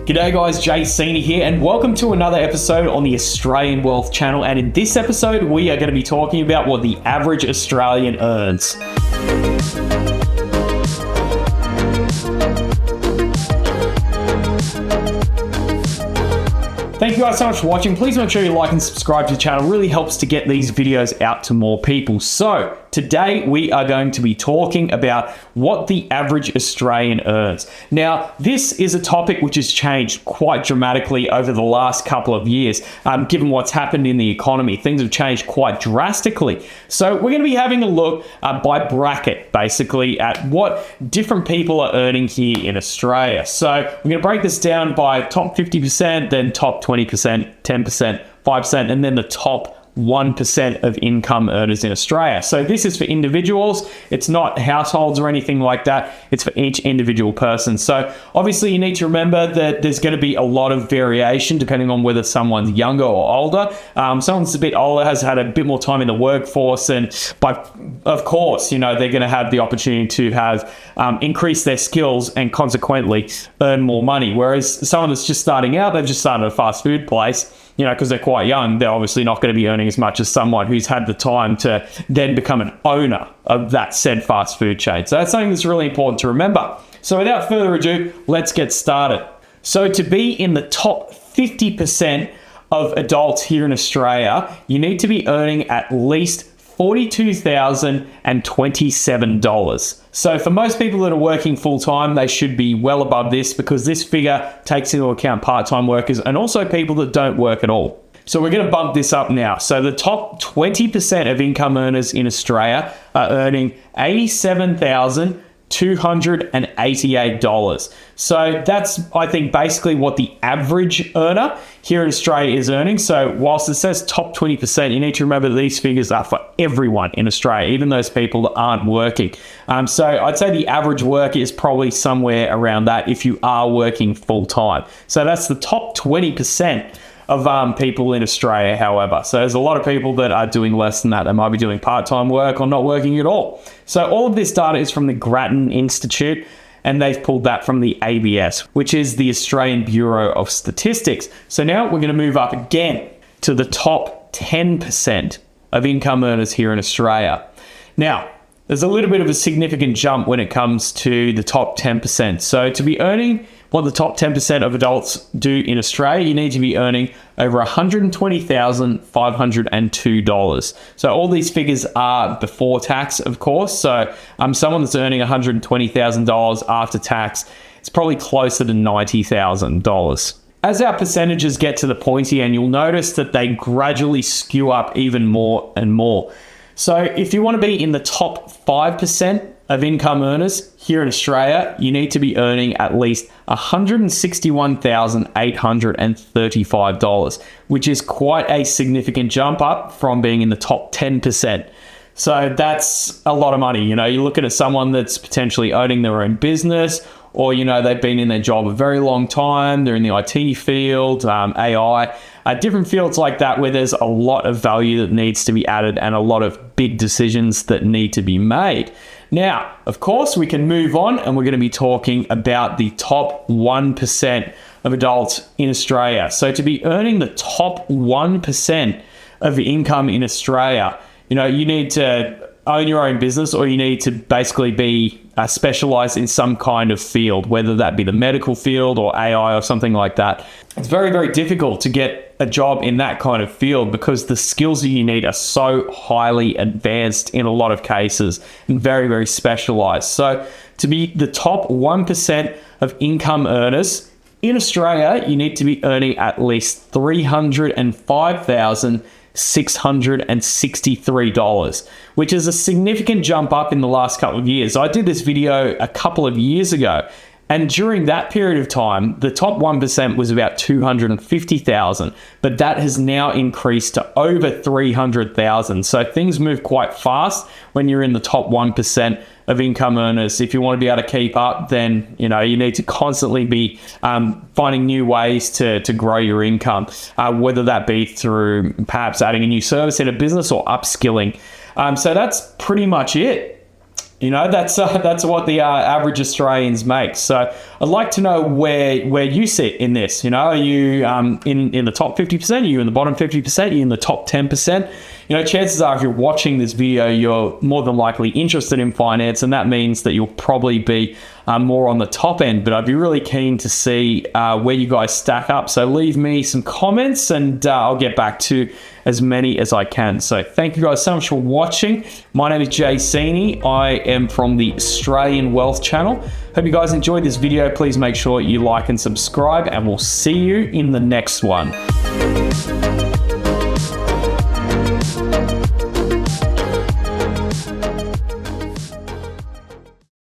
G'day guys, Seeney here, and welcome to another episode on the Australian Wealth Channel. And in this episode, we are going to be talking about what the average Australian earns. Thank you guys so much for watching. Please make sure you like and subscribe to the channel. It really helps to get these videos out to more people. So today we are going to be talking about what the average Australian earns. Now, this is a topic which has changed quite dramatically over the last couple of years. Given what's happened in the economy, things have changed quite drastically. So we're going to be having a look by bracket, basically, at what different people are earning here in Australia. So we're going to break this down by top 50%, then top 20%, 10%, 5%, and then the top 1% of income earners in Australia. So this is for individuals. It's not households or anything like that. It's for each individual person. So obviously you need to remember that there's going to be a lot of variation depending on whether someone's younger or older. Someone's a bit older, has had a bit more time in the workforce, and of course, they're going to have the opportunity to have increase their skills and consequently earn more money. Whereas someone that's just starting out, they've just started a fast food place, because they're quite young, they're obviously not going to be earning as much as someone who's had the time to then become an owner of that said fast food chain. So that's something that's really important to remember. So without further ado, let's get started. So to be in the top 50% of adults here in Australia, you need to be earning at least $42,027. So for most people that are working full-time, they should be well above this because this figure takes into account part-time workers and also people that don't work at all. So we're going to bump this up now. So the top 20% of income earners in Australia are earning $87,288. So that's, I think, basically what the average earner here in Australia is earning. So whilst it says top 20%, you need to remember that these figures are for everyone in Australia, even those people that aren't working. So I'd say the average worker is probably somewhere around that if you are working full time. So that's the top 20% of people in Australia, however. So there's a lot of people that are doing less than that. They might be doing part-time work or not working at all. So all of this data is from the Grattan Institute, and they've pulled that from the ABS, which is the Australian Bureau of Statistics. So now we're going to move up again to the top 10% of income earners here in Australia. Now, there's a little bit of a significant jump when it comes to the top 10%. So to be earning what the top 10% of adults do in Australia, you need to be earning over $120,502. So all these figures are before tax, of course. So someone that's earning $120,000 after tax, it's probably closer to $90,000. As our percentages get to the pointy end, you'll notice that they gradually skew up even more and more. So if you want to be in the top 5% of income earners here in Australia, you need to be earning at least $161,835, which is quite a significant jump up from being in the top 10%. So that's a lot of money. You're looking at someone that's potentially owning their own business, or, they've been in their job a very long time. They're in the IT field, AI, different fields like that where there's a lot of value that needs to be added and a lot of big decisions that need to be made. Now, of course, we can move on and we're going to be talking about the top 1% of adults in Australia. So to be earning the top 1% of income in Australia, you need to own your own business, or you need to basically be specialized in some kind of field, whether that be the medical field or AI or something like that. It's very, very difficult to get a job in that kind of field because the skills that you need are so highly advanced in a lot of cases and very, very specialized. So to be the top 1% of income earners in Australia, you need to be earning at least $305,663, which is a significant jump up in the last couple of years. I did this video a couple of years ago, and during that period of time, the top 1% was about 250,000, but that has now increased to over 300,000. So things move quite fast when you're in the top 1% of income earners. If you want to be able to keep up, then you need to constantly be finding new ways to grow your income, whether that be through perhaps adding a new service in a business or upskilling. So that's pretty much it. You know, that's what the average Australians make. So I'd like to know where you sit in this. You know, are you in the top 50%? Are you in the bottom 50%? Are you in the top 10%? You know, chances are if you're watching this video, you're more than likely interested in finance, and that means that you'll probably be more on the top end. But I'd be really keen to see where you guys stack up. So leave me some comments and I'll get back to as many as I can. So thank you guys so much for watching. My name is Seeney. I am from the Australian Wealth Channel. Hope you guys enjoyed this video. Please make sure you like and subscribe, and we'll see you in the next one.